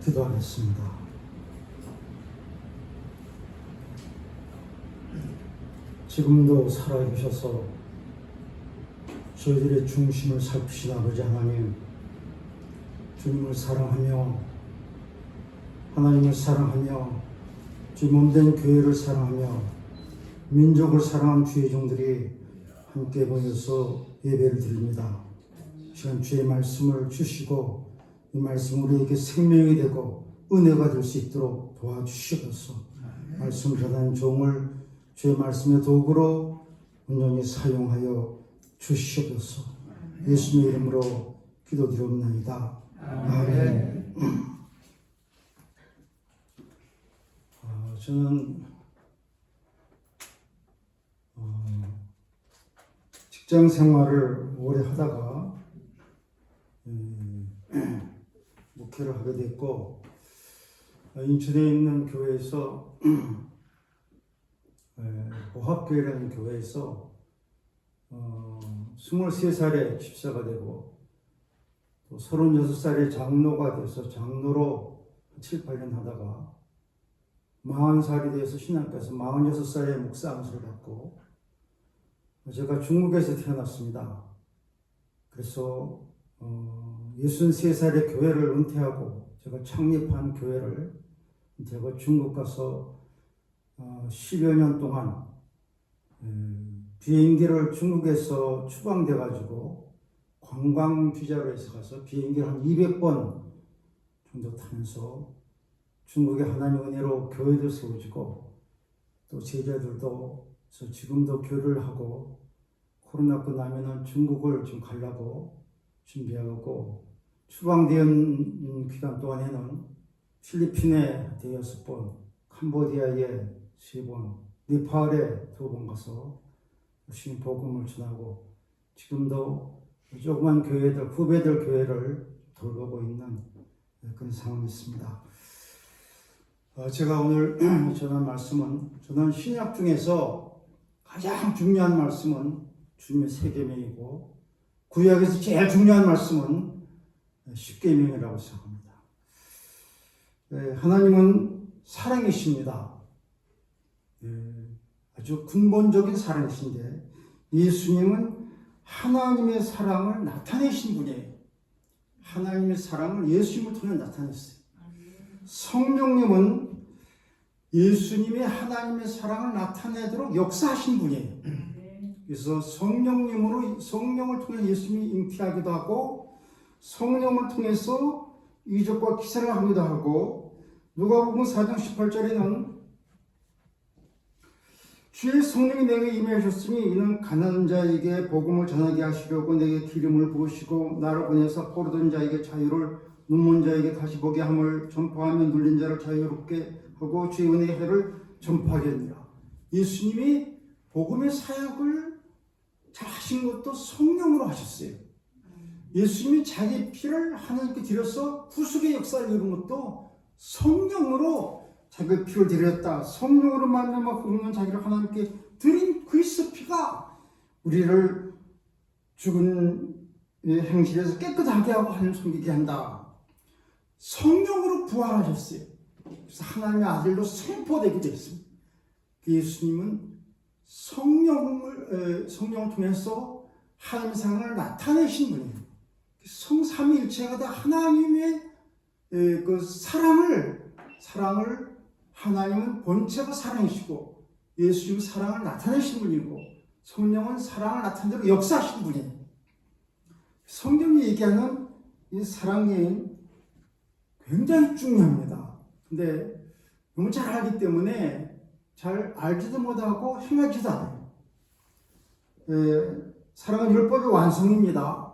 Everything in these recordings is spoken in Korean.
기도하겠습니다. 지금도 살아계셔서 저희들의 중심을 살피신 아버지 하나님, 주님을 사랑하며 하나님을 사랑하며 주 몸된 교회를 사랑하며 민족을 사랑한 주의 종들이 함께 모여서 예배를 드립니다. 시간 주의 말씀을 주시고 이 말씀 우리에게 생명이 되고 은혜가 될 수 있도록 도와주시옵소서. 말씀 전한 종을 주의 말씀의 도구로 온전히 사용하여 주시옵소서. 예수님의 이름으로 기도드리옵나이다. 아멘. 저는 직장 생활을 오래 하다가 목회를 하게 됐고, 인천에 있는 교회에서 보합교회라는 교회에서 23살에 집사가 되고 또 36살에 장로가 돼서 장로로 7, 8년 하다가 40살이 돼서 신학교에서 46살에 목사 안수를 받고, 제가 중국에서 태어났습니다. 그래서 63살에 교회를 은퇴하고 제가 창립한 교회를 은퇴하고 중국 가서 10여 년 동안 비행기를 중국에서 추방돼 가지고 관광 비자로 해서 가서 비행기를 한 200번 정도 타면서 중국의 하나님의 은혜로 교회도 세워지고 또 제자들도 지금도 교류를 하고, 코로나 끝나면은 중국을 좀 가려고 준비하고, 추방된 기간 동안에는 필리핀에 6번, 캄보디아에 3번, 네팔에 2번 가서 열심히 복음을 전하고, 지금도 조그만 교회들, 후배들 교회를 돌보고 있는 그런 상황이 있습니다. 제가 오늘 전한 말씀은, 저는 신약 중에서 가장 중요한 말씀은 주님의 세계명이고, 구약에서 제일 중요한 말씀은 십계명이라고 생각합니다. 하나님은 사랑이십니다. 아주 근본적인 사랑이신데, 예수님은 하나님의 사랑을 나타내신 분이에요. 하나님의 사랑을 예수님을 통해 나타냈어요. 성령님은 예수님의 하나님의 사랑을 나타내도록 역사하신 분이에요. 그래서 성령을 통해 예수님이 잉태하기도 하고, 성령을 통해서 이적과 기사를 하기도 하고, 누가복음 4장 18절에는 주의 성령이 내게 임하셨으니 이는 가난한 자에게 복음을 전하게 하시려고 내게 기름을 부으시고 나를 보내서 포로된 자에게 자유를, 눈먼 자에게 다시 보게 함을 전파하며 눌린 자를 자유롭게 하고 주의 은혜의 해를 전파하겠느니라. 예수님이 복음의 사역을 잘 하신 것도 성령으로 하셨어요. 예수님이 자기 피를 하나님께 드려서 구속의 역사를 이룬 것도 성령으로 자기 피를 드렸다. 성령으로 말미암아 굽는 자기를 하나님께 드린 그리스도 피가 우리를 죽은 행실에서 깨끗하게 하고 하나님 섬기게 한다. 성령으로 부활하셨어요. 그래서 하나님의 아들로 선포되게 되었습니다. 예수님은 성령을 통해서 하나님의 사랑을 나타내신 분이에요. 성삼위일체가 다 하나님의 그 사랑을 하나님은 본체가 사랑이시고, 예수님은 사랑을 나타내신 분이고, 성령은 사랑을 나타내도록 역사하신 분이에요. 성경이 얘기하는 이 사랑이 굉장히 중요합니다. 근데 너무 잘 알기 때문에 잘 알지도 못하고 행하지도 않아요. 사랑은 율법의 완성입니다.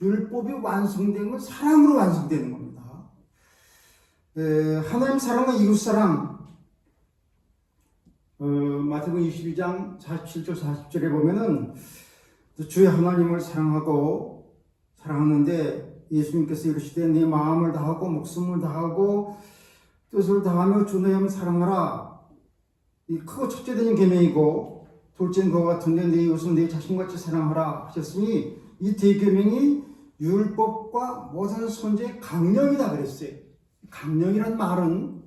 율법이 완성된 건 사랑으로 완성되는 겁니다. 하나님 사랑과 이웃 사랑, 마태복음 22장 47절 40절에 보면은 주의 하나님을 사랑하는데 예수님께서 이르시되 네 마음을 다하고 목숨을 다하고 뜻을 다하며 주 너의 하나님을 사랑하라. 이 크고 첫째 되는 계명이고, 둘째는 그와 같은데 네 이웃은 네 자신같이 사랑하라 하셨으니, 이 대계명이 율법과 모든 선지의 강령이다 그랬어요. 강령이란 말은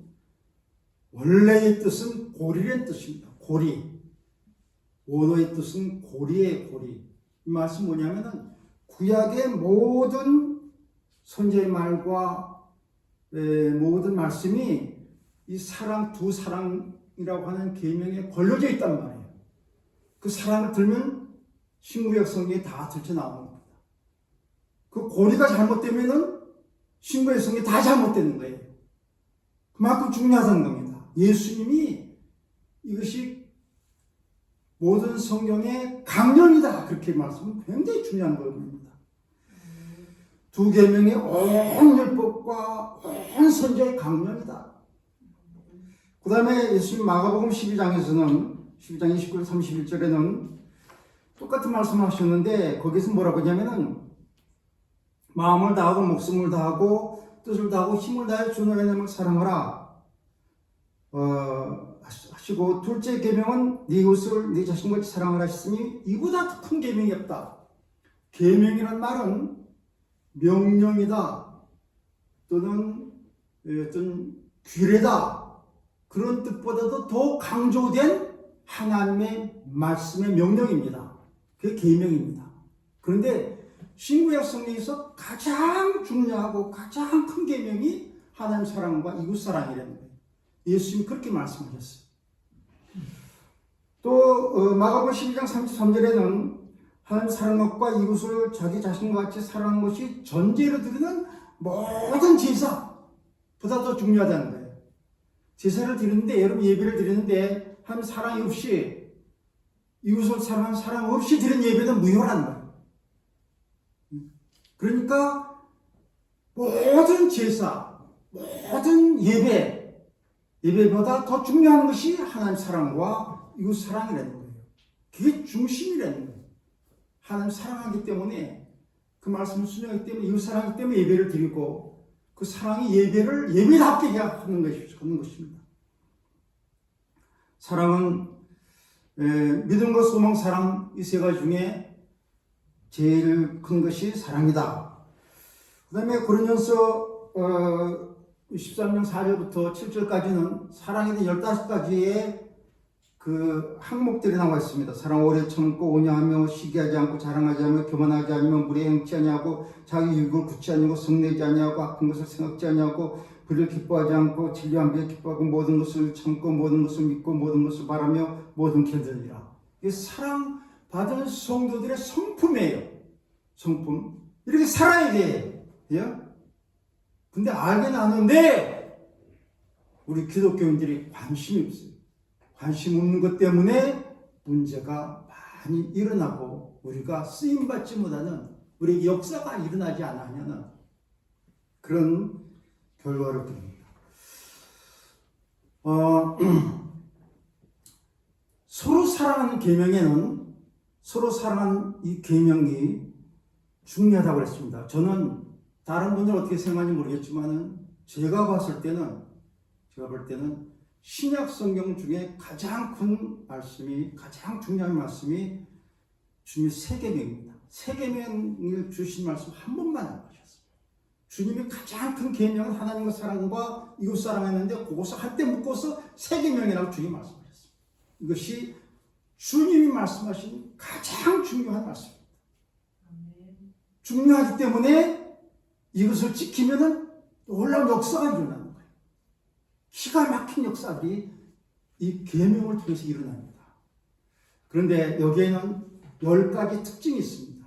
원래의 뜻은 고리라는 뜻입니다. 고리. 원어의 뜻은 고리예요, 고리. 이 말씀 뭐냐면은 구약의 모든 선지의 말과 모든 말씀이 이 사랑, 두 사랑이라고 하는 계명에 걸려져 있단 말이에요. 그 사랑을 들면 신구약 성경에 다 들쳐나오는 겁니다. 그 고리가 잘못되면은 신구약 성경이 다 잘못되는 거예요. 그만큼 중요하다는 겁니다. 예수님이 이것이 모든 성경의 강령이다 그렇게 말씀은 굉장히 중요한 겁니다. 두 계명의 온 율법과 온 선지의 강령이다. 그 다음에 예수님 마가복음 12장에서는 12장 29절 31절에는 똑같은 말씀을 하셨는데 거기서 뭐라고 하냐면은 마음을 다하고 목숨을 다하고 뜻을 다하고 힘을 다해 주 너의 하나님을 사랑하라 하시고 둘째 계명은 네 이웃을 네 자신같이 사랑하라 하셨으니 이보다 큰 계명이 없다. 계명이란 말은 명령이다 또는 어떤 규례다 그런 뜻보다도 더 강조된 하나님의 말씀의 명령입니다. 그게 계명입니다. 그런데 신구약 성경에서 가장 중요하고 가장 큰 계명이 하나님 사랑과 이웃 사랑이라는 거예요. 예수님이 그렇게 말씀하셨어요. 또 마가복음 12장 33절에는 하나님 사랑하는 것과 이웃을 자기 자신과 같이 사랑하는 것이 전제로 드리는 모든 제사보다 더 중요하다는 거예요. 제사를 드리는데 여러분 예배를 드리는데 하나님 사랑이 없이 이웃을 사랑하는 사랑 없이 드리는 예배는 무효라는 거예요. 그러니까 모든 제사, 모든 예배보다 더 중요한 것이 하나님 사랑과 이웃 사랑이라는 거예요. 그게 중심이라는 거예요. 하나님 사랑하기 때문에 그 말씀을 순종하기 때문에 이웃 사랑하기 때문에 예배를 드리고 그 사랑이 예배를 예배답게 하는 것입니다. 사랑은 믿음과 소망, 사랑 이 세 가지 중에 제일 큰 것이 사랑이다. 그 다음에 고린도서 13장 4절부터 7절까지는 사랑에 대한 15가지의 그 항목들이 나와 있습니다. 사랑 오래 참고 온유하며 시기하지 않고 자랑하지 않으며 교만하지 않으며 무례 행치 아니하고 자기 유익을 굳지 아니하고 성내지 아니하고 아픈 것을 생각지 아니하고 불을 기뻐하지 않고 진리와 비에 기뻐하고 모든 것을 참고 모든 것을 믿고 모든 것을 바라며 모든 견디리라. 이 사랑 받은 성도들의 성품이에요. 성품. 이렇게 살아야 돼. 예? 근데 알긴 아는데 우리 기독교인들이 관심이 없어요. 관심 없는 것 때문에 문제가 많이 일어나고 우리가 쓰임받지 못하는 우리 역사가 일어나지 않으면 그런 결과를 듭니다. 서로 사랑하는 계명에는 서로 사랑하는 이 계명이 중요하다고 했습니다. 저는 다른 분들 어떻게 생각하는지 모르겠지만 제가 볼 때는 신약 성경 중에 가장 큰 말씀이 가장 중요한 말씀이 주님의 세 계명입니다. 세 계명을 주신 말씀 한 번만 안 하셨어요. 주님의 가장 큰 계명은 하나님과 사랑과 이웃 사랑했는데 그것을 한때 묶어서 세 계명이라고 주님 말씀하셨어요. 이것이 주님이 말씀하신 가장 중요한 말씀입니다. 중요하기 때문에 이것을 지키면은 놀라운 역사가 일어나는 거예요. 기가 막힌 역사들이 이 계명을 통해서 일어납니다. 그런데 여기에는 10가지 특징이 있습니다.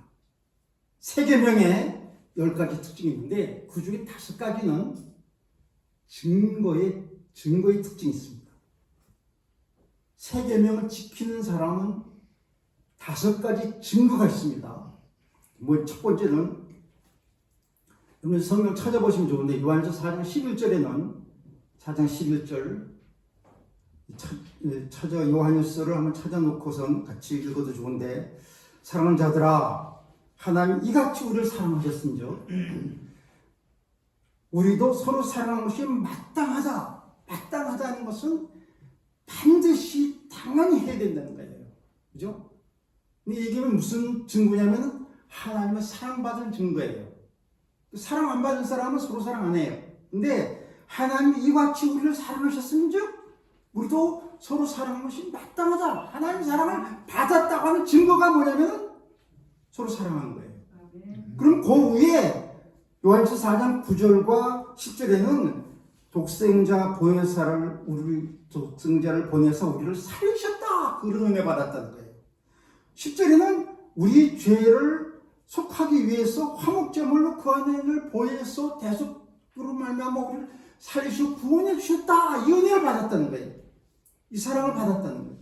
세 계명에 10가지 특징이 있는데 그 중에 5가지는 증거의 특징이 있습니다. 세 계명을 지키는 사람은 5가지 증거가 있습니다. 첫 번째는 여러분 성경 찾아보시면 좋은데 요한일서 4장 11절에는 4장 11절 찾아 요한일서를 한번 찾아놓고선 같이 읽어도 좋은데 사랑하는 자들아 하나님 이같이 우리를 사랑하셨은즉 우리도 서로 사랑하는 것이 마땅하다는 것은 반드시 당연히 해야 된다는 거예요. 그죠? 근데 이게 무슨 증거냐면 하나님의 사랑받은 증거예요. 사랑 안 받은 사람은 서로 사랑 안 해요. 근데 하나님이 이같이 우리를 사랑하셨은즉 우리도 서로 사랑하는 것이 마땅하다. 하나님 사랑을 받았다고 하는 증거가 뭐냐면 서로 사랑하는 거예요. 그럼 그 위에 요한일서 4장 9절과 10절에는 독생자 보혜사를 우리 독생자를 보내서 우리를 살리셨다. 그런 은혜 받았다는 거예요. 10절에는 우리 죄를 속하기 위해서 화목제물로 그 안에를 보혜서 대속으로 말미암아 우리를 살리시고 구원해 주셨다. 이 은혜를 받았다는 거예요. 이 사랑을 받았다는 거예요.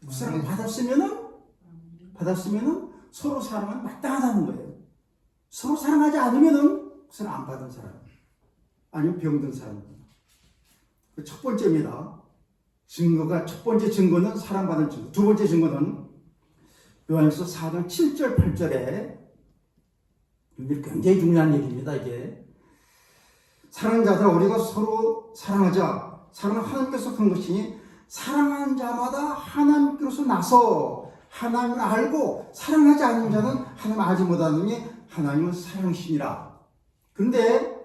그 사랑을 받았으면은 서로 사랑은 마땅하다는 거예요. 서로 사랑하지 않으면은 그 사람 안 받은 사람, 아니면 병든 사람입니다. 첫 번째입니다. 첫 번째 증거는 사랑받은 증거. 두 번째 증거는 요한일서 4장 7절 8절에 굉장히 중요한 얘기입니다. 이게 사랑하는 자들아 우리가 서로 사랑하자. 사랑은 하나님께서 한 것이니 사랑하는 자마다 하나님께로서 나서 하나님을 알고 사랑하지 않는 자는 하나님 알지 못하느니 하나님은 사랑이시니라. 그런데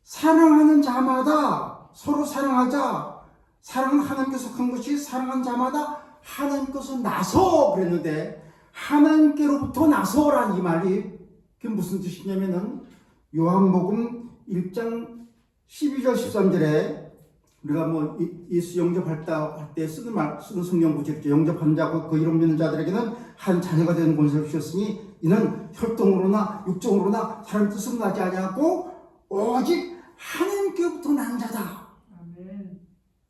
사랑하는 자마다 서로 사랑하자. 사랑은 하나님께서 한 것이 사랑하는 자마다 하나님께서 나서 그랬는데 하나님께로부터 나서라는 이 말이 그게 무슨 뜻이냐면은 요한복음 1장 12절 13절에 우리가 뭐 예수 영접할 때 쓰는 성경 구절이죠. 영접한 자고 그 이름 믿는 자들에게는 한 자녀가 되는 권세를 주셨으니 이는 혈통으로나 육정으로나 사람 뜻으로 나지 아니하고 오직 하나님께로부터 난 자다. 아멘.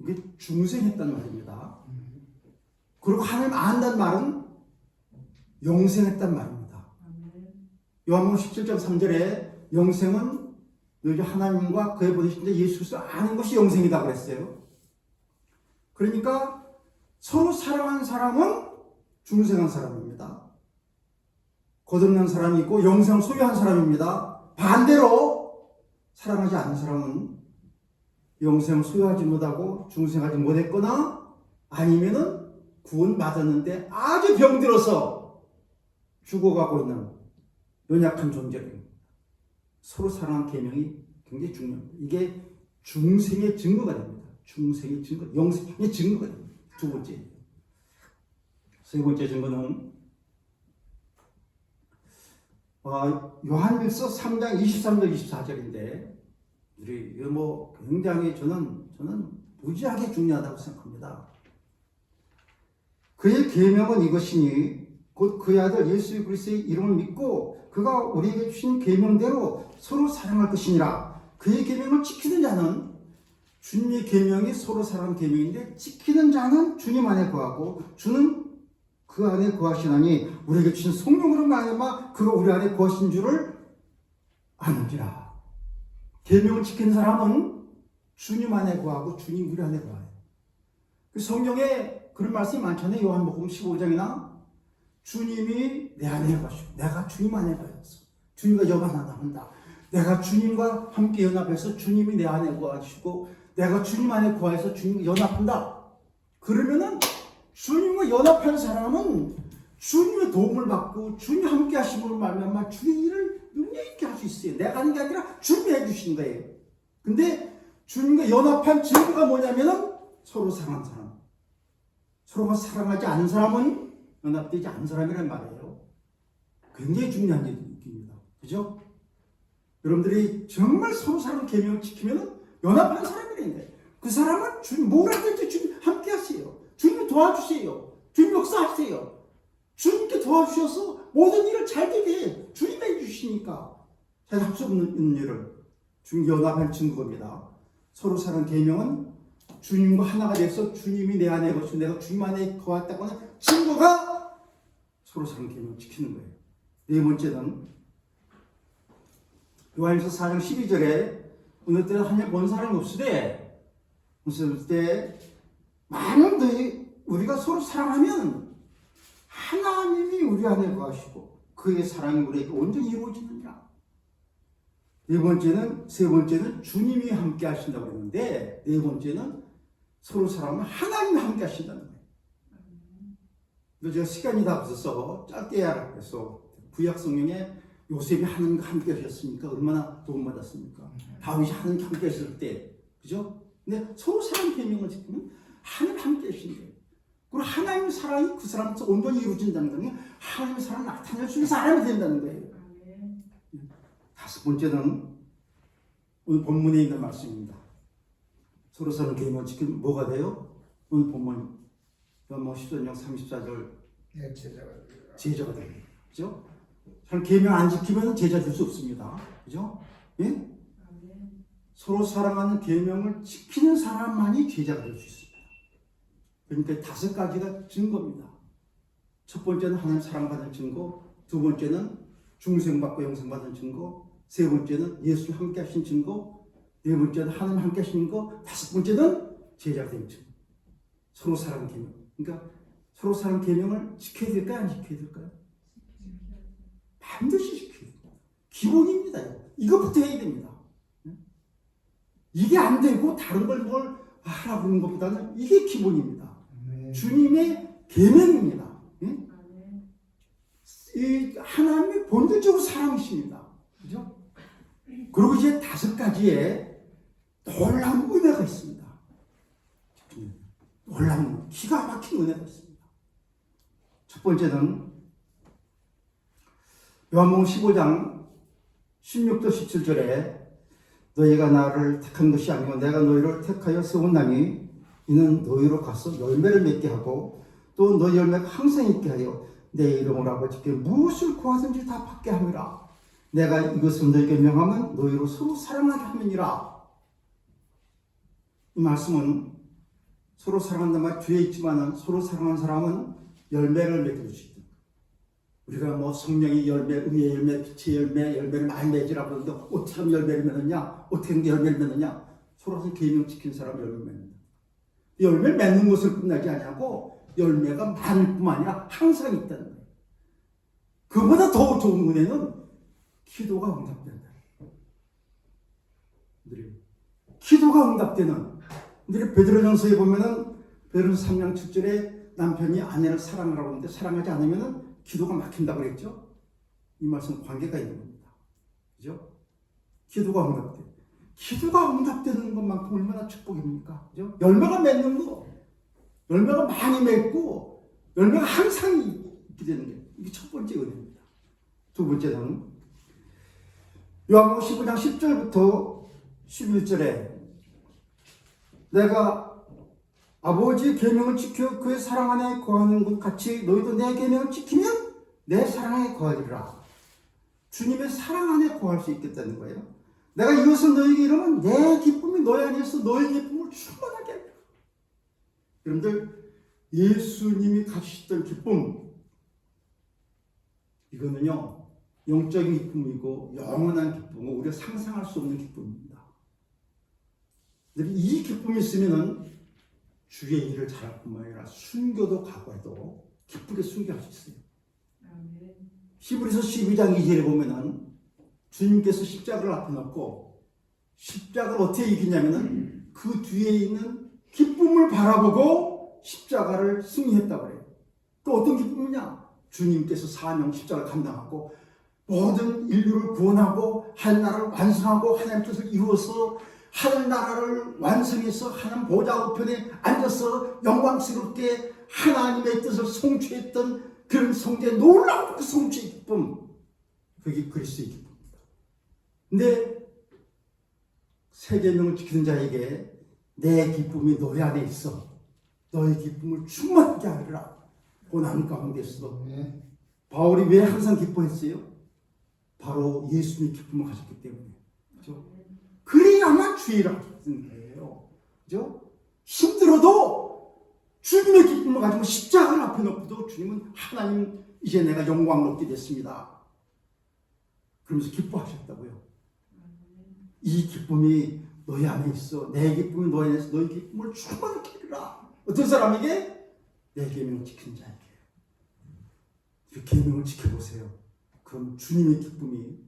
이게 중생했단 말입니다. 그리고 하나님 안다는 말은 영생했단 말입니다. 요한복음 17장 3절에 영생은 너희 하나님과 그의 보내신 자 예수 그리스도 아는 것이 영생이다 그랬어요. 그러니까 서로 사랑하는 사람은 중생한 사람입니다. 거듭난 사람이 있고 영생을 소유한 사람입니다. 반대로 사랑하지 않는 사람은 영생을 소유하지 못하고 중생하지 못했거나 아니면은 구원 받았는데 아주 병들어서 죽어가고 있는 연약한 존재입니다. 서로 사랑하는 계명이 굉장히 중요합니다. 이게 중생의 증거가 됩니다. 중생의 증거, 영생의 증거가 됩니다. 두 번째. 세 번째 증거는 요한일서 3장 23절 24절인데 우리 뭐 굉장히 저는 무지하게 중요하다고 생각합니다. 그의 계명은 이것이니 곧 그의 아들 예수 그리스도의 이름을 믿고 그가 우리에게 주신 계명대로 서로 사랑할 것이니라. 그의 계명을 지키는 자는 주님의 계명이 서로 사랑하는 계명인데 지키는 자는 주님 안에 거하고 주는 그 안에 거하시나니 우리에게 주신 성령으로 말미암아 그가 우리 안에 거하신 줄을 아는지라. 계명을 지키는 사람은 주님 안에 거하고 주님 우리 안에 거해요. 성경에 그런 말씀이 많잖아요. 요한복음 15장이나 주님이 내 안에 거하시고 내가 주님 안에 거해서 주님과 연합한다. 내가 주님과 함께 연합해서 주님이 내 안에 거하시고 내가 주님 안에 거해서 주님과 연합한다. 그러면은 주님과 연합한 사람은 주님의 도움을 받고 주님이 함께 하심으로 말미암아 주의 일을 능력 있게 할 수 있어요. 내가 하는 게 아니라 주님이 해주신 거예요. 근데 주님과 연합한 증거가 뭐냐면은 서로 사랑하는 사람. 서로가 사랑하지 않는 사람은 연합되지 않은 사람이란 말이에요. 굉장히 중요한 얘기입니다. 그죠? 여러분들이 정말 서로 사랑하는 계명을 지키면 연합하는 사람이라는 거예요. 그 사람은 주님 뭐라든지 주님 함께 하세요. 주님이 도와주세요. 주님 역사하세요. 주님께 도와주셔서 모든 일을 잘 되게 해요. 주님이 해주시니까 잘 할 수 없는 일을 주님 연합한 증거입니다. 서로 사랑하는 계명은 주님과 하나가 돼서 주님이 내 안에 거치고 내가 주님 안에 거했다고 하는 증거가 서로 사랑하는 계명을 지키는 거예요. 네 번째는 요한일서 4장 12절에 어느 때는 하늘 본 사람이 없으되 없을 때 많은 너희 우리가 서로 사랑하면 하나님이 우리 안에 거하시고 그의 사랑이 우리에게 온전히 이루어지느니라. 세 번째는 주님이 함께 하신다고 그랬는데 네 번째는 서로 사랑하면 하나님이 함께 하신다는 거예요. 근데 제가 시간이 다 없어서 짧게 하라고 해서 구약 성경에 요셉이 하나님과 함께 하셨으니까 얼마나 도움받았습니까? 다윗이 하나님과 함께 하실 때 그죠? 근데 서로 사랑 계명을 지키면 하나님 함께 계신데, 그리고 하나님의 사랑이 그 사람에서 온전히 이루어진다는 거는 하나님의 사랑을 나타낼 수 있는 사람이 된다는 거예요. 다섯 번째는 오늘 본문에 있는 말씀입니다. 서로 사랑 계명을 지키면 뭐가 돼요? 오늘 본문 요한복음 10장 34절 제자가 됩니다. 그죠? 사람 계명 안 지키면 제자 될 수 없습니다. 그죠? 예? 서로 사랑하는 계명을 지키는 사람만이 제자가 될 수 있습니다. 그러니까 다섯 가지가 증거입니다. 첫 번째는 하나님 사랑받은 증거, 두 번째는 중생받고 영생받은 증거, 세 번째는 예수님 함께 하신 증거, 네 번째는 하나님 함께 하신 거, 다섯 번째는 제자가 된 증거. 서로 사랑 계명. 그러니까 서로 사랑 계명을 지켜야 될까요? 안 지켜야 될까요? 반드시 지켜야 됩니다. 기본입니다. 이것부터 해야 됩니다. 이게 안 되고 다른 걸 뭘 하라고 하는 것보다는 이게 기본입니다. 주님의 계명입니다. 이 하나님의 본질적으로 사랑이십니다. 그죠? 그리고 이제 다섯 가지의 놀라운 은혜가 있습니다. 놀라운 기가 막힌 은혜가 있습니다. 첫 번째는 요한복음 15장 16절 17절에 너희가 나를 택한 것이 아니고 내가 너희를 택하여 세웠나니 이는 너희로 가서 열매를 맺게 하고 또 너희 열매가 항상 있게 하여 내 이름으로 아버지께 무엇을 구하든지 다 받게 함이라. 내가 이것을 너희에게 명하면 너희로 서로 사랑하게 함이니라. 이 말씀은 서로 사랑한다는 말 뒤에 있지만 서로 사랑하는 사람은 열매를 맺을 수 있다. 우리가 뭐 성령의 열매, 의의 열매, 빛의 열매, 열매를 많이 맺으라고 그러는데 어떻게 하면 열매를 맺느냐? 어떻게 하면 열매를 맺느냐? 서로 계명 지킨 사람 열매를 맺는다. 열매를 맺는 것을 끝나지 아니하고 열매가 많을 뿐만 아니라 항상 있다는 거예요. 그보다 더 좋은 은혜는 기도가 응답된다. 기도가 응답되는. 베드로전서에 보면은 베드로전서 3장 7절에 남편이 아내를 사랑하라고 하는데 사랑하지 않으면은 기도가 막힌다고 그랬죠? 이 말씀 관계가 있는 겁니다. 그죠? 기도가 응답돼. 기도가 응답되는 것만큼 얼마나 축복입니까? 그죠? 열매가 맺는 거. 열매가 많이 맺고 열매가 항상 있게 되는 게 이게 첫 번째 은혜입니다. 두 번째는 요한복음 15장 10절부터 11절에 내가 아버지의 계명을 지켜 그의 사랑 안에 거하는 것 같이 너희도 내 계명을 지키면 내 사랑에 거하리라. 주님의 사랑 안에 거할 수 있겠다는 거예요. 내가 이것을 너희에게 이르면 내 기쁨이 너희 안에서 너희 기쁨을 충만하게 하리라. 여러분들 예수님이 가지셨던 기쁨 이거는요 영적인 기쁨이고 영원한 기쁨은 우리가 상상할 수 없는 기쁨입니다. 이 기쁨이 있으면은 주의 일을 잘할 뿐만 아니라 순교도 각오해도 기쁘게 순교할 수 있어요. 히브리서 12장 2절에 보면은 주님께서 십자가를 앞에 놓고 십자가를 어떻게 이기냐면은 그 뒤에 있는 기쁨을 바라보고 십자가를 승리했다고 그래요. 또 어떤 기쁨이냐? 주님께서 사명 십자가를 감당하고 모든 인류를 구원하고 하나님나라를 완성하고 하나님 뜻을 이루어서 하늘나라를 완성해서 하나님 보좌 우편에 앉아서 영광스럽게 하나님의 뜻을 성취했던 그런 성제의 놀라운 그 성취의 기쁨, 그게 그리스도의 기쁨입니다. 근데 새 계명을 지키는 자에게 내 기쁨이 너희 안에 있어 너희 기쁨을 충만하게 하리라. 고난 가운데서도 바울이 왜 항상 기뻐했어요? 바로 예수님의 기쁨을 가졌기 때문에. 그렇죠? 그래야만 주의를 하는 거예요. 그죠? 힘들어도 주님의 기쁨을 가지고 십자가를 앞에 놓고도 주님은 하나님 이제 내가 영광을 얻게 됐습니다. 그러면서 기뻐하셨다고요. 이 기쁨이 너희 안에 있어. 내 기쁨이 너희 안에 있어. 너희 기쁨을 충만하게 하리라. 어떤 사람에게? 내 계명을 지키는 자에게. 그 계명을 지켜보세요. 그럼 주님의 기쁨이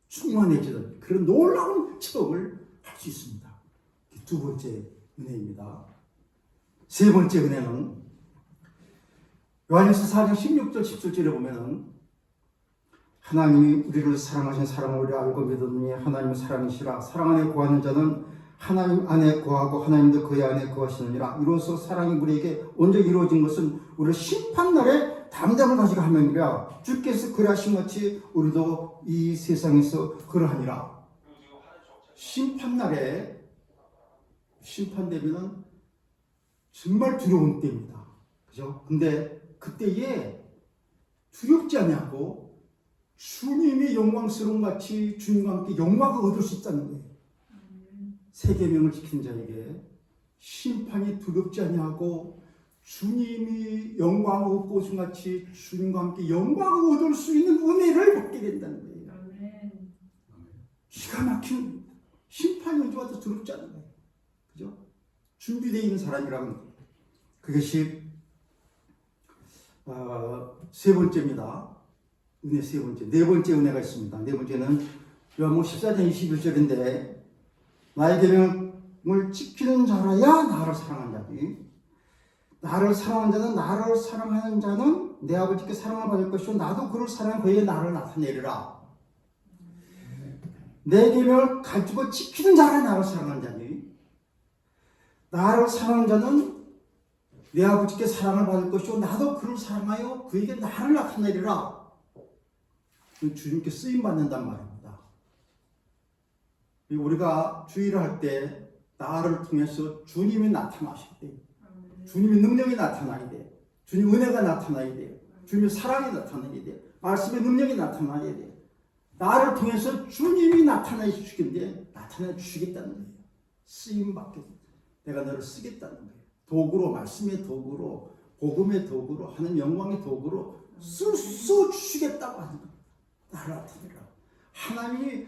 충만해지는 그런 놀라운 체험을 할 수 있습니다. 두 번째 은혜입니다. 세 번째 은혜는 요한일서 4장 16절 17절에 보면은 하나님이 우리를 사랑하신 사랑을 우리 알고 믿었느니 하나님은 사랑이시라. 사랑 안에 거하는 자는 하나님 안에 거하고 하나님도 그의 안에 거하시느니라. 이로써 사랑이 우리에게 언제 이루어진 것은 우리를 심판날에 담대함을 가지고 하느니라. 주께서 그러하신 같이 우리도 이 세상에서 그러하니라. 심판날에 심판되면은 정말 두려운 때입니다. 그죠? 근데 그때에 두렵지 아니하고 주님의 영광스러운 같이 주님과 함께 영광을 얻을 수 있다는 거예요. 세 계명을 지키는 자에게 심판이 두렵지 아니하고 주님이 영광을 얻고 오신 같이 주님과 함께 영광을 얻을 수 있는 은혜를 받게 된다는 거예요. 기가 막힌 심판이 언제 와도 두렵지 않은 거예요. 그죠? 준비되어 있는 사람이라는 거예요. 그것이 세 번째입니다. 은혜 세 번째. 네 번째 은혜가 있습니다. 네 번째는 요한복음 14장 21절인데 나의 계명을 지키는 자라야 나를 사랑하는 자니 나를 사랑하는 자는 나를 사랑하는 자는 내 아버지께 사랑을 받을 것이요 나도 그를 사랑한 그에게 나를 나타내리라. 내 계명을 가지고 지키는 자라 나를 사랑하는 자니 나를 사랑하는 자는 내 아버지께 사랑을 받을 것이요 나도 그를 사랑하여 그에게 나를 나타내리라. 주님께 쓰임받는단 말입니다. 우리가 주의를 할 때 나를 통해서 주님이 나타나실 때 주님의 능력이 나타나야 돼. 주님 은혜가 나타나야 돼. 주님의 사랑이 나타나야 돼. 말씀의 능력이 나타나야 돼. 나를 통해서 주님이 나타나 주시겠는데 나타나 주시겠다는 거예요. 쓰임받게 내가 너를 쓰겠다는 거예요. 도구로 말씀의 도구로 복음의 도구로 하는 영광의 도구로 써 주시겠다고 하는 거예요. 나를 나타내라. 하나님이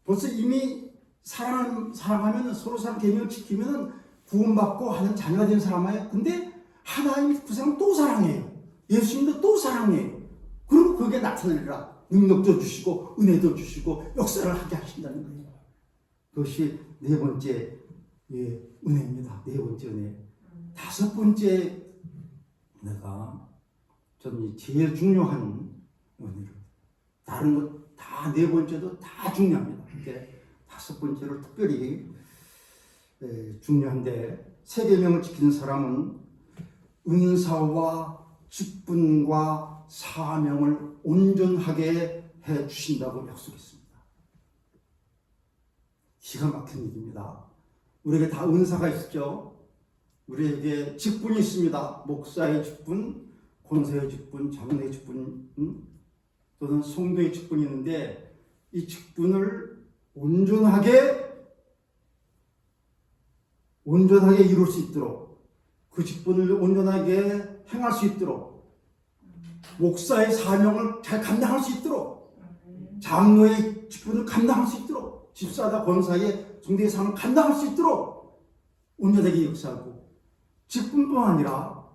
벌써 이미 사랑하면 서로 사랑 계명을 지키면 구원받고 하는 자녀가 된 사람이에요. 근데 하나님이 그 사람 또 사랑해요. 예수님도 또 사랑해요. 그리고 그게 나타내라. 능력도 주시고 은혜도 주시고 역사를 하게 하신다는 거예요. 그것이 네 번째 은혜입니다. 네 번째 은혜. 다섯 번째 은혜가 저는 제일 중요한 은혜를 다른 것 다 네 번째도 다 중요합니다. 근데 다섯 번째를 특별히 중요한데 세 계명을 지키는 사람은 은사와 직분과 사명을 온전하게 해 주신다고 약속했습니다. 기가 막힌 일입니다. 우리에게 다 은사가 있죠. 우리에게 직분이 있습니다. 목사의 직분, 권사의 직분, 장로의 직분, 또는 성도의 직분이 있는데 이 직분을 온전하게 이룰 수 있도록 그 직분을 온전하게 행할 수 있도록 목사의 사명을 잘 감당할 수 있도록 장로의 직분을 감당할 수 있도록 집사다 권사의 성도의 사명을 감당할 수 있도록 온전하게 역사하고 직분뿐만 아니라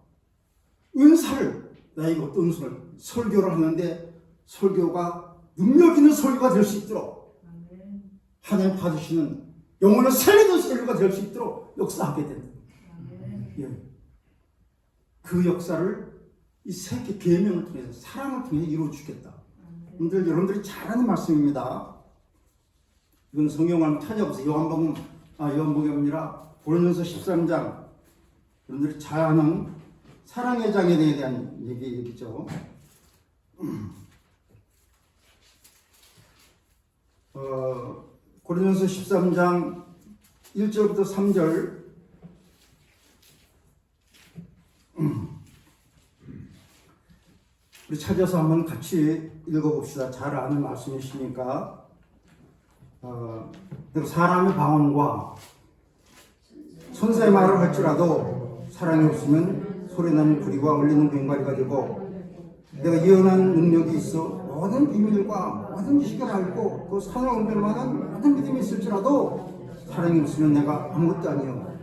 은사를 나에게 어떤 은사를 설교를 하는데 설교가 능력 있는 설교가 될 수 있도록 하나님 받으시는 영혼을 살리는 설교가 될 수 있도록 역사하게 된다. 그 역사를 이 세 계명을 통해서 사랑을 통해서 이루어 주겠다. 여러분들이 잘 아는 말씀입니다. 이건 성경을 한번 찾아보세요. 요한복음이 아니라 고린도서 13장. 여러분들이 잘 아는 사랑의 장에 대한 얘기죠. 고린도서 13장 1절부터 3절 우리 찾아서 한번 같이 읽어봅시다. 잘 아는 말씀이시니까. 사람의 방언과 선사의 말을 할지라도 사랑이 없으면 소리나는 구리와 울리는 괭과리가 되고 내가 예언하는 능력이 있어 모든 비밀과 모든 지식을 알고 또 산을 옮길 만한 모든 믿음이 있을지라도 사랑이 없으면 내가 아무것도 아니요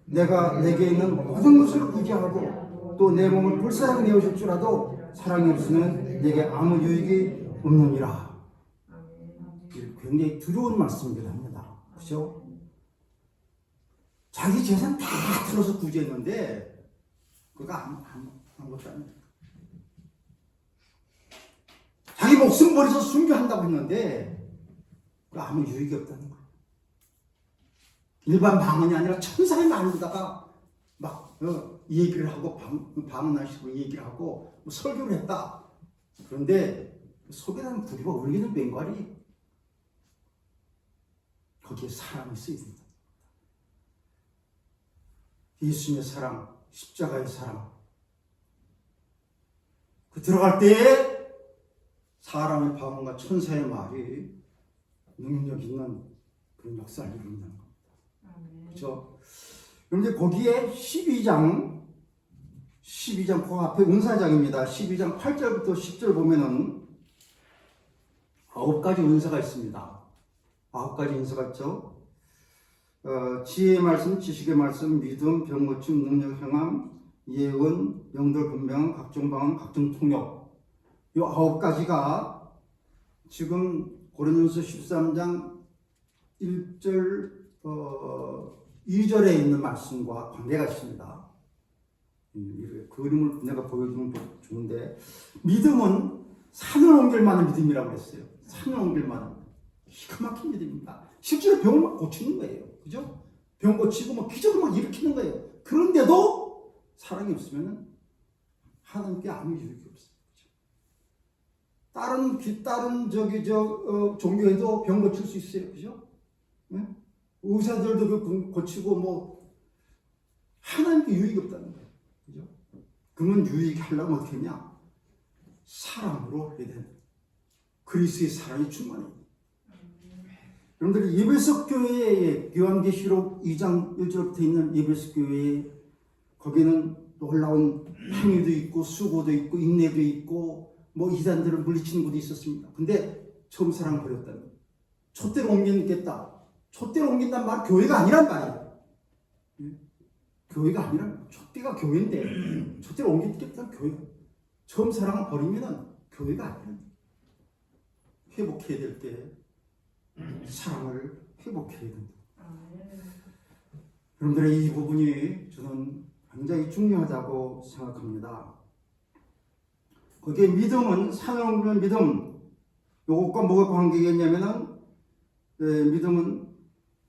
내가 내게 있는 모든 것을 구제하고 또 내 몸을 불사르게 내어줄지라도 사랑이 없으면 내게 아무 유익이 없느니라. 굉장히 두려운 말씀이기도 합니다. 그렇죠? 자기 재산 다 틀어서 구제했는데 그거 아무것도 아닙니다. 자기 목숨 버려서 순교한다고 했는데 그 아무 유익이 없다는 거예요. 일반 방언이 아니라 천사의 말로다가 막 얘기를 하고 방언하시고 얘기를 하고 뭐 설교를 했다. 그런데 속에는 부리고 울리는 맹괄이 거기에 사랑이 쓰여야 된다. 예수님의 사랑, 십자가의 사랑. 그 들어갈 때에 사람의 방언과 천사의 말이 능력 있는 그런 역사를 이룬다는 겁니다. 그렇죠? 그런데 거기에 12장 그 앞에 은사장입니다. 12장 8절부터 10절 보면은 9가지 은사가 있습니다. 9가지 은사가 있죠. 지혜의 말씀, 지식의 말씀, 믿음, 병 고침, 능력, 행함, 예언, 영들 분명, 각종 방언, 각종 통역. 이 9가지가 지금 고린도서 13장 1절 2절에 있는 말씀과 관계가 있습니다. 그림을 내가 보여주면 좋은데, 믿음은 산을 옮길 만한 믿음이라고 했어요. 산을 옮길 만한 기가 막힌 믿음입니다. 실제로 병을 막 고치는 거예요. 그죠? 병 고치고 막 기적을 막 일으키는 거예요. 그런데도 사랑이 없으면 하나님께 아무 유익이 없어요. 그죠? 다른 종교에도 병 고칠 수 있어요. 그죠? 네? 의사들도 고치고 뭐 하나님께 유익이 없다는 거예요. 그죠? 그러면 유익이 하려면 어떻게 했냐? 사랑으로 해야 되는 그리스도의 사랑이 충만해요. 여러분들이 예배석 교회에 요한계시록 2장 1절부터 있는 예배석 교회에 거기는 놀라운 행위도 있고 수고도 있고 인내도 있고 뭐 이단들을 물리치는 것도 있었습니다. 근데 처음 사랑 버렸다는 거예요. 촛대로 옮기겠다. 촛대로 옮긴다는 말 교회가 아니란 말이에요. 교회가 아니란 촛대가 교회인데 촛대로 옮기겠다는 교회가 처음 사랑을 버리면 교회가 아니란 회복해야 될 때 사랑을 회복해야 된다. 여러분들의 이 부분이 저는 굉장히 중요하다고 생각합니다. 거기에 믿음은 산을 옮기는 믿음, 요것과 뭐가 관계겠냐면은 믿음은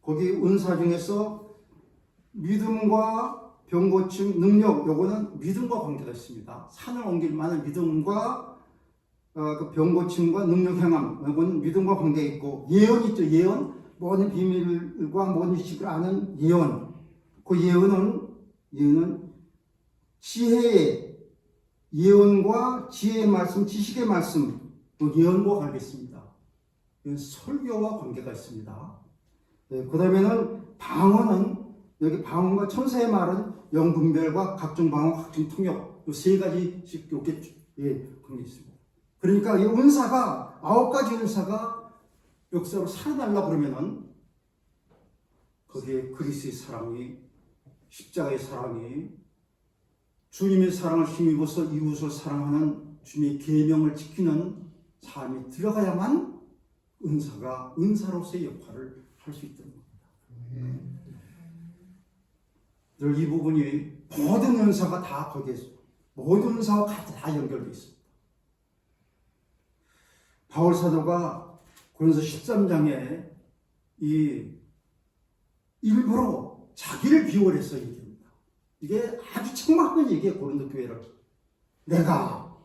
거기 은사 중에서 믿음과 병고침 능력, 요거는 믿음과 관계가 있습니다. 산을 옮길 만한 믿음과 그 병고침과 능력 행함, 이건 믿음과 관계가 있고, 예언 있죠. 예언, 모든 비밀과 모든 지식을 아는 예언. 그 예언은 지혜의 예언과 지혜의 말씀, 지식의 말씀, 그 예언과 관계 있습니다. 이건 설교와 관계가 있습니다. 그 다음에는 방언은 여기 방언과 천사의 말은 영분별과 각종 방언, 각종 통역, 이 세 가지씩 이렇게 관계 있습니다. 그러니까 이 은사가 9가지 은사가 역사로 살아날라 그러면은 거기에 그리스도의 사랑이, 십자가의 사랑이, 주님의 사랑을 힘입어서 이웃을 사랑하는 주님의 계명을 지키는 삶이 들어가야만 은사가 은사로서의 역할을 할 수 있다는 겁니다. 늘 이 부분이 모든 은사가 다 거기에 모든 은사와 다 연결되어 있습니다. 바울 사도가 고린도서 13장에 일부러 자기를 비워내서 얘기합니다. 이게 아주 책망하는 얘기예요. 고린도 교회를. 내가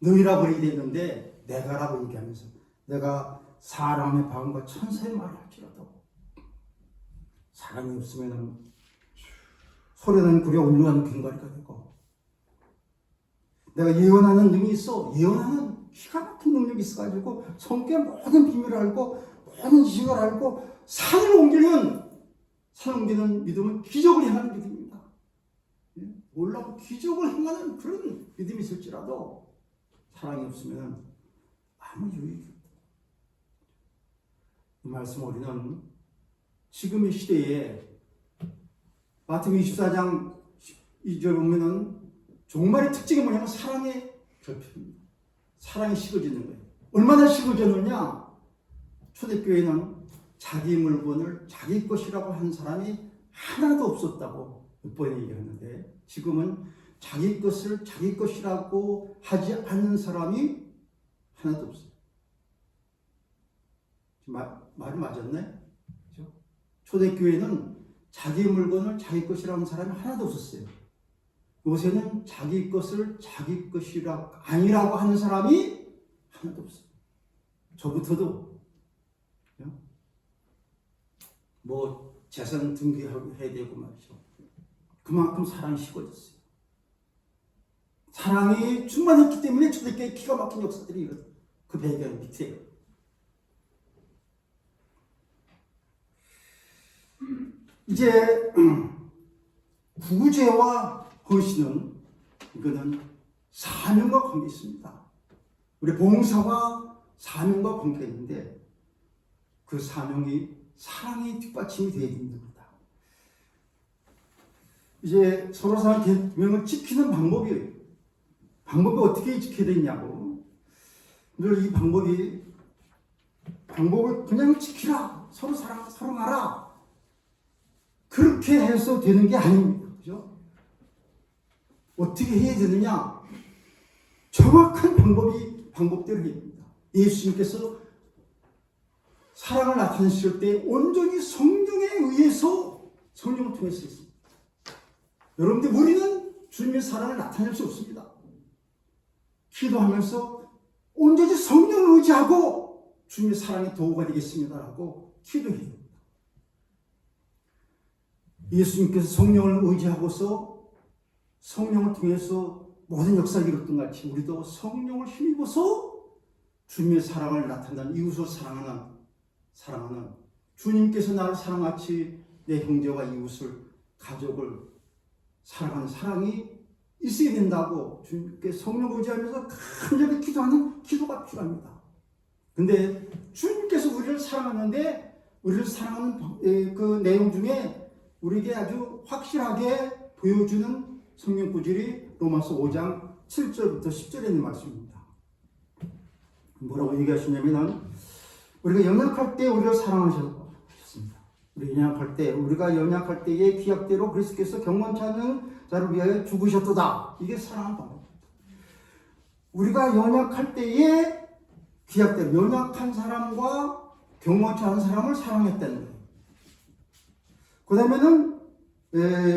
너희라고 얘기했는데 내가라고 얘기하면서 내가 사람의 방언과 천사의 말을 할지라도 사랑이 없으면 소리나는 구려 울려가는 괭과리가 되고, 내가 예언하는 능력이 있어. 예언하는 기가 막힌 능력이 있어가지고 성경의 모든 비밀을 알고 모든 지식을 알고 산을 옮기는 믿음은 기적을 행하는 믿음입니다. 놀라운 기적을 행하는 그런 믿음이 있을지라도 사랑이 없으면 아무 유익이 없다. 이 말씀 우리는 지금의 시대에 마태복음 24장 2절 보면은 종말의 특징이 뭐냐면 사랑의 결핍입니다. 사랑이 식어지는 거예요. 얼마나 식어졌느냐? 초대교회는 자기 물건을 자기 것이라고 하는 사람이 하나도 없었다고 몇 번 얘기하는데, 지금은 자기 것을 자기 것이라고 하지 않는 사람이 하나도 없어요. 말이 맞았네? 그죠? 초대교회는 자기 물건을 자기 것이라는 사람이 하나도 없었어요. 요새는 자기 것을 자기 것이라 아니라고 하는 사람이 하나도 없어요. 저부터도 뭐 재산 등기해야 되고 말이죠. 그만큼 사랑이 식어졌어요. 사랑이 충만했기 때문에 초대교회 기가 막힌 역사들이 그 배경 밑에요. 이제 구제와 헌신은 이거는 사명과 관계 있습니다. 우리 봉사와 사명과 관계가 있는데 그 사명이 사랑의 뒷받침이 되어야 됩니다. 이제 서로 사람 계명을 지키는 방법이 어떻게 지켜야 되냐고. 늘 이 방법을 그냥 지키라. 서로 사랑하라. 그렇게 해서 되는 게 아닙니다. 그죠? 어떻게 해야 되느냐? 정확한 방법대로 해야 됩니다. 예수님께서 사랑을 나타내실 때 온전히 성령에 의해서 성령을 통해서 했습니다. 여러분들 우리는 주님의 사랑을 나타낼 수 없습니다. 기도하면서 온전히 성령을 의지하고 주님의 사랑의 도구가 되겠습니다라고 기도해야 됩니다. 예수님께서 성령을 의지하고서 성령을 통해서 모든 역사를 이뤘던 같이 우리도 성령을 힘입어서 주님의 사랑을 나타내는 이웃을 사랑하는 주님께서 나를 사랑같이 내 형제와 이웃을 가족을 사랑하는 사랑이 있어야 된다고 주님께 성령을 의지하면서 간절히 기도하는 기도가 필요합니다. 근데 주님께서 우리를 사랑하는데 우리를 사랑하는 그 내용 중에 우리에게 아주 확실하게 보여주는 성경 구절이 로마서 5장 7절부터 10절에 있는 말씀입니다. 뭐라고 얘기하시냐면 우리가 연약할 때 우리를 사랑하셨습니다. 우리가 연약할 때의 기약대로 그리스도께서 경건치 않은 자를 위하여 죽으셨도다. 이게 사랑하는 방법입니다. 우리가 연약할 때의 기약대로 연약한 사람과 경건치 않은 사람을 사랑했다는 거예요. 그 다음에는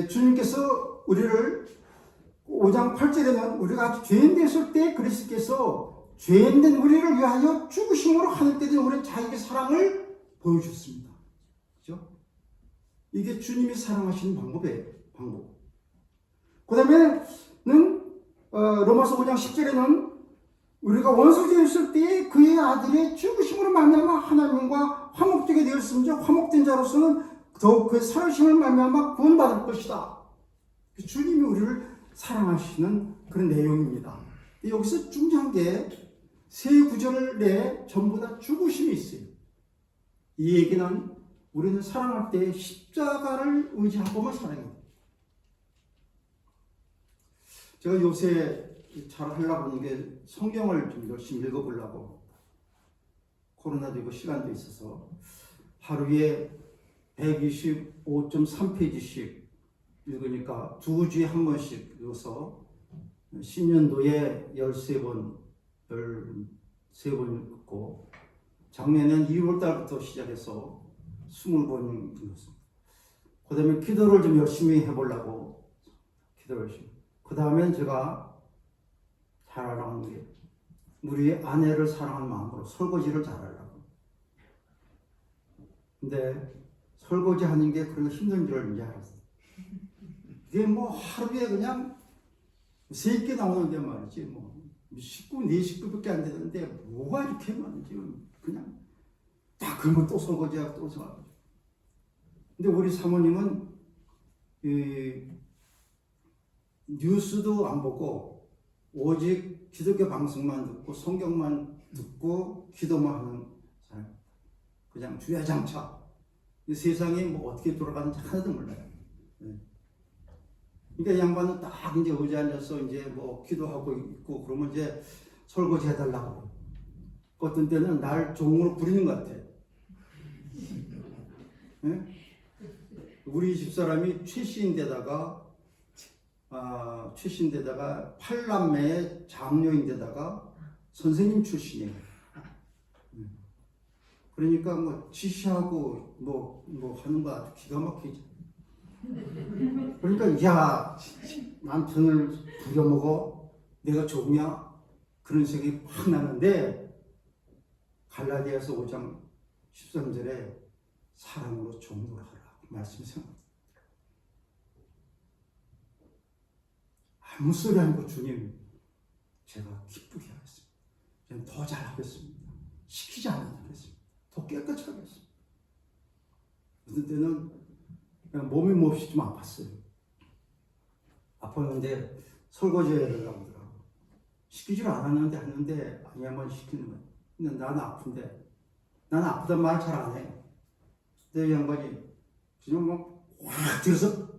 주님께서 우리를 5장 8절에는 우리가 죄인 됐을 때 그리스도께서 죄인된 우리를 위하여 죽으심으로 하늘 때 된 우리는 자기의 사랑을 보여주셨습니다. 그죠? 이게 주님이 사랑하시는 방법이에요. 그 다음에는 로마서 5장 10절에는 우리가 원수되었을 때 그의 아들의 죽으심으로 말미암아 하나님과 화목되게 되었음즉 화목된 자로서는 더욱 그 살으심을 말미암아 구원받을 것이다. 주님이 우리를 사랑하시는 그런 내용입니다. 여기서 중요한 게 세 구절에 전부 다 죽으심이 있어요. 이 얘기는 우리는 사랑할 때 십자가를 의지하고만 사랑해요. 제가 요새 잘 하려고 하는 게 성경을 좀 열심히 읽어보려고 코로나도 있고 시간도 있어서 하루에 125.3페이지씩 읽으니까 2주에 한 번씩 읽어서 신년도에 13번 읽고 작년엔 2월달부터 시작해서 20번 읽었습니다. 그 다음에 기도를 좀 열심히 해보려고 그 다음엔 제가 잘하려고 하는 게 우리 아내를 사랑하는 마음으로 설거지를 잘하려고. 근데 설거지 하는 게 그렇게 힘든 줄 이제 알았어요. 이게 뭐 하루에 그냥 3개 나오는 게 말이지 뭐 식구 4식구밖에 안 되는데 뭐가 이렇게 많은지 그냥 딱 그러면 또 설거지하고 또 설거지. 근데 우리 사모님은 뉴스도 안 보고 오직 기독교 방송만 듣고 성경만 듣고 기도만 하는 사람. 그냥 주야장차 이 세상이 뭐 어떻게 돌아가는지 하나도 몰라요. 그러니까 양반은 딱 이제 의자에 앉아서 이제 뭐 기도하고 있고 그러면 이제 설거지 해달라고. 어떤 때는 날 종으로 부리는 것 같아. 네? 우리 집사람이 최씨인데다가 팔남매의 장녀인데다가 선생님 출신이에요. 그러니까 뭐 지시하고 뭐 하는 거 아주 기가 막히지. 그러니까 야 남편을 부려먹어 내가 좋냐 그런 생각이 확 나는데 갈라디아서 5장 13절에 사랑으로 종노하라 말씀하세요. 아무 소리 아니고 주님 제가 기쁘게 하겠습니다. 저는 더 잘하겠습니다. 시키지 않겠습니다. 더 깨끗이 하겠습니다. 어떤 때는 그냥 몸이 몹시 좀 아팠어요. 아팠는데 설거지를 하려고 하더라고요. 시키지를 않았는데 하는데 아니야만 시키는 거예요. 근데 나는 아픈데 나는 아프단 말 잘 안 해. 근데 이 양반이 그냥 막확 들어서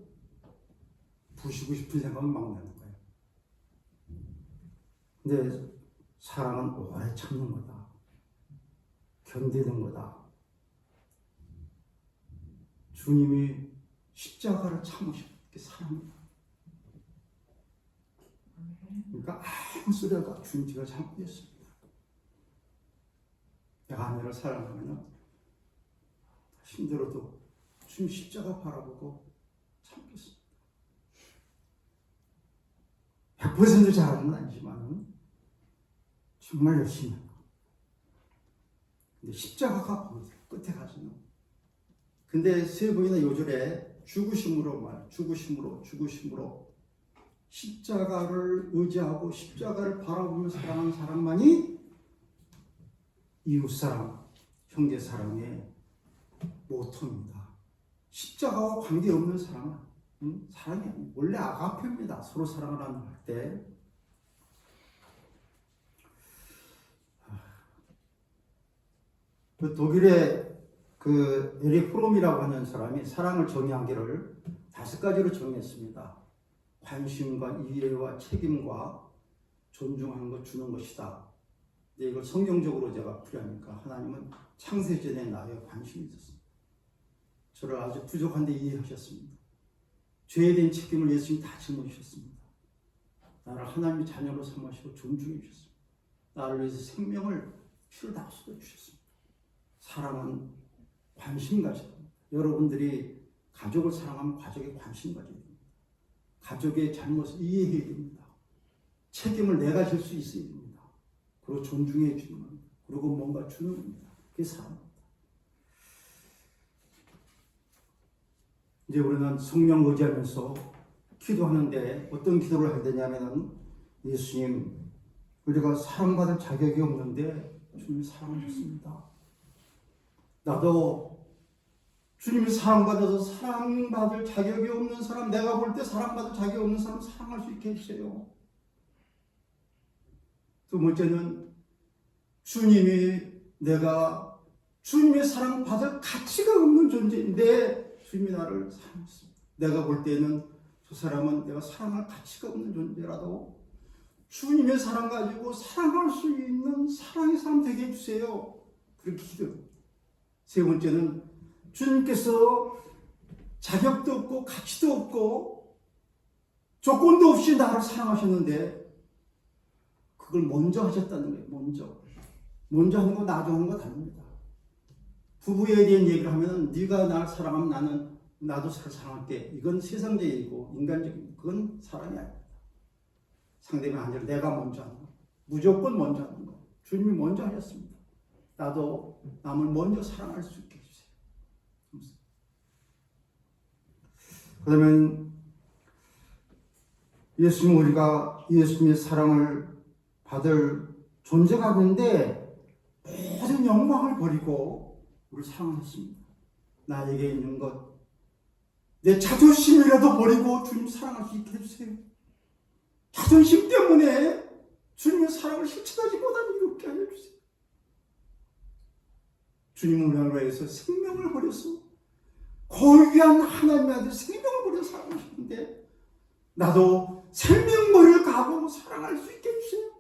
부시고 싶은 생각이 막 나는 거예요. 근데 사랑은 오래 참는 거다. 견디는 거다. 주님이 십자가를 참으셨기 사랑입니다. 그러니까 아무 소리가 주님 제가 참고 있습니다. 내가 아내를 사랑하면 힘들어도 주님 십자가 바라보고 참겠습니다. 100% 잘하는 건 아니지만 정말 열심히 합니다. 근데 십자가가 보이세요. 끝에 가서는. 근데 세 번이나 요절에 죽으심으로 십자가를 의지하고 십자가를 바라보며 사랑하는 사람만이 이웃사랑, 형제사랑의 모토입니다. 십자가와 관계없는 사랑은 사랑이 아니에요. 원래 아가페입니다. 서로 사랑을 할 때. 그 독일의 그 에릭 프롬이라고 하는 사람이 사랑을 정의하기를 5가지로 정의했습니다. 관심과 이해와 책임과 존중하는 것 주는 것이다. 근데 이걸 성경적으로 제가 풀이하니까 하나님은 창세전에 나에 관심이 있었습니다. 저를 아주 부족한데 이해하셨습니다. 죄에 대한 책임을 예수님이 다 짊어지셨습니다. 나를 하나님의 자녀로 삼으시고 존중해 주셨습니다. 나를 위해서 생명을 피를 다 쏟아주셨습니다. 사랑은 관심 가져야 됩니다. 여러분들이 가족을 사랑하면 가족에 관심 가져야 됩니다. 가족의 잘못을 이해해야 됩니다. 책임을 내가 질 수 있어야 됩니다. 그리고 존중해 주는 겁니다. 그리고 뭔가 주는 겁니다. 그게 사랑입니다. 이제 우리는 성령 의지하면서 기도하는데 어떤 기도를 해야 되냐면은 예수님 우리가 사랑받을 자격이 없는데 주님이 사랑하셨습니다. 나도 주님이 사랑받아서 사랑받을 자격이 없는 사람, 내가 볼 때 사랑받을 자격이 없는 사람 사랑할 수 있게 해주세요. 두 번째는 내가 주님의 사랑받을 가치가 없는 존재인데 주님이 나를 사랑했습니다. 내가 볼 때는 저 사람은 내가 사랑할 가치가 없는 존재라도 주님의 사랑 가지고 사랑할 수 있는 사랑의 사람 되게 해주세요. 그렇게 기도합니다. 세 번째는 주님께서 자격도 없고 가치도 없고 조건도 없이 나를 사랑하셨는데 그걸 먼저 하셨다는 거예요. 먼저 하는 거 나도 하는 거 다릅니다. 부부에 대한 얘기를 하면 네가 나를 사랑하면 나도 사랑할게. 이건 세상적이고 인간적인 그건 사랑이 아닙니다. 상대방이 아니라 내가 먼저 하는 거. 무조건 먼저 하는 거. 주님이 먼저 하셨습니다. 나도 남을 먼저 사랑할 수 있게 해주세요. 그러면 우리가 예수님의 사랑을 받을 존재가 되는데 모든 영광을 버리고 우리를 사랑하셨습니다. 나에게 있는 것, 내 자존심이라도 버리고 주님 사랑할 수 있게 해주세요. 자존심 때문에 주님의 사랑을 실천하지 못하는 이렇게 해주세요. 주님은 우리를 위해서 생명을 버려서 거대한 하나님의 아들 생명을 버려 사랑하시는데 나도 생명 버릴 각오로 사랑할 수 있게 해주세요.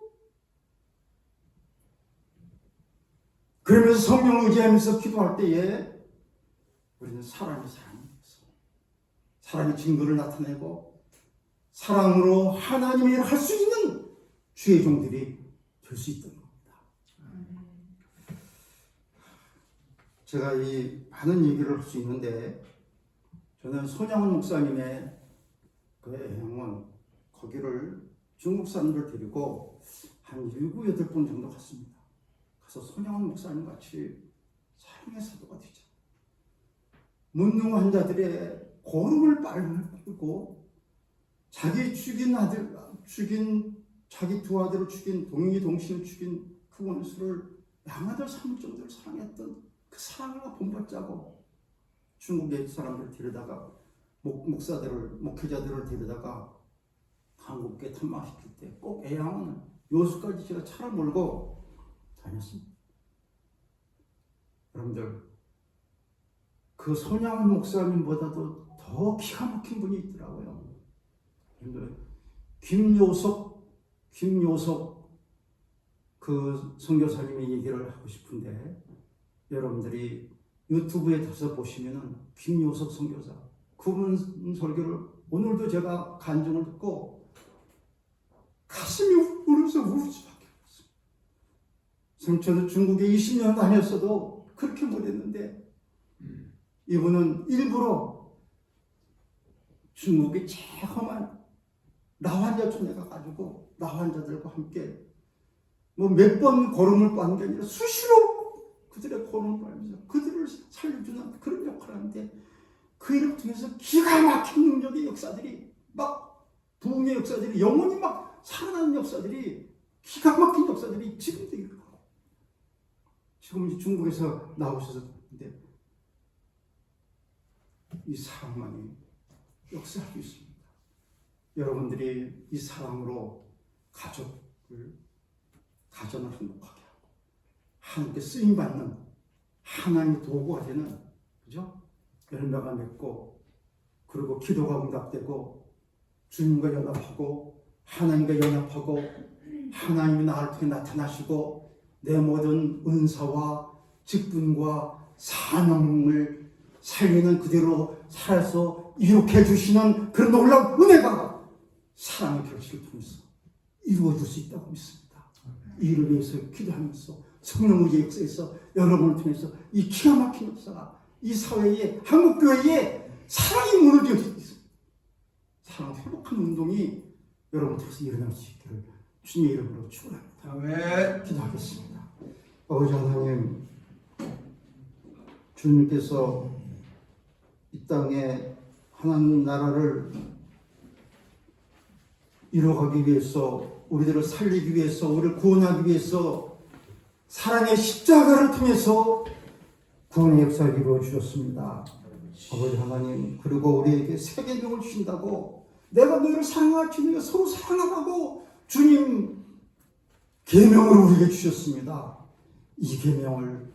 그러면서 성령을 의지하면서 기도할 때에 우리는 사랑이 사랑의 증거를 나타내고 사랑으로 하나님의 일을 할 수 있는 주의 종들이 될 수 있다는 겁니다. 제가 이 많은 얘기를 할 수 있는데 저는 손양원 목사님의 그 애형은 거기를 중국 사람들 데리고 한 7, 8번 정도 갔습니다. 가서 손양원 목사님 같이 사랑의 사도가 되자. 문능 환자들의 고름을 빨고 자기 죽인 아들, 자기 두 아들을 죽인 동인이 동신을 죽인 그 원수를 양아들 삼을 정도로 사랑했던 그 사랑을 본받자고 중국의 사람들을 데려다가 목회자들을 데려다가 한국에 탐방시킬 때 꼭 애양은 요수까지 제가 차를 몰고 다녔습니다. 여러분들 그 손양원 목사님보다도 더 기가 막힌 분이 있더라고요. 여러분들 김요석 그 선교사님의 얘기를 하고 싶은데 여러분들이 유튜브에 가서 보시면은 김요석 선교사 그분 설교를 오늘도 제가 간증을 듣고 가슴이 울어서 울 수밖에 없어요. 저도 중국에 20년 다녔어도 그렇게 못했는데 이분은 일부러 중국의 제일 험한 라환자촌에 가가지고 라환자들과 함께 뭐 몇 번 걸음을 빠는 게 아니라 수시로 그들의 걸음을 빨면서 그들을 살려주는 그런 역할을 하는데 그 일을 통해서 기가 막힌 능력의 역사들이 막 부흥의 역사들이 영혼이 막 살아나는 역사들이 기가 막힌 역사들이 지금도 일어나고 지금 이제 중국에서 나오셔서 근데 이 사랑만이 역사할 수 있습니다. 여러분들이 이 사랑으로 가정을 행복하게 하고 하나님께 쓰임받는 하나님의 도구가 되는 그죠? 열매가 맺고 그리고 기도가 응답되고 주님과 연합하고 하나님과 연합하고 하나님이 나를 통해 나타나시고 내 모든 은사와 직분과 사명을 살리는 그대로 살아서 이룩해 주시는 그런 놀라운 은혜가 사랑의 결실을 통해서 이루어질 수 있다고 믿습니다. 이 일을 위해서 기도하면서 성령의 역사에서 여러분을 통해서 이 기가 막힌 역사가 이 사회에 한국교회에 사랑의 문을 열수 있습니다. 사랑 회복하는 운동이 여러분 통해서 일어날 수 있기를 주님의 이름으로 축원합니다. 아멘. 기도하겠습니다. 아버지 하나님, 주님께서 이 땅에 하나님 나라를 이루어가기 위해서 우리들을 살리기 위해서 우리를 구원하기 위해서 사랑의 십자가를 통해서 구원의 역사를 이루어 주셨습니다. 아버지 하나님, 그리고 우리에게 새 계명을 주신다고 내가 너희를 사랑할 주님과 서로 사랑하라고 주님 계명을 우리에게 주셨습니다. 이 계명을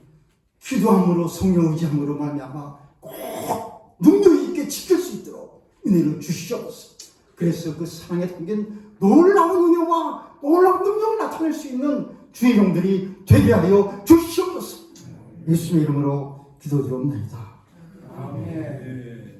기도함으로 성령 의지함으로 말미암아 꼭 능력 있게 지킬 수 있도록 은혜를 주시옵소서. 그래서 그 사랑에 담긴 놀라운 은혜와 놀라운 능력을 나타낼 수 있는 주의 종들이 되게 하여 주시옵소서. 예수님의 이름으로 기도드립니다. 아멘.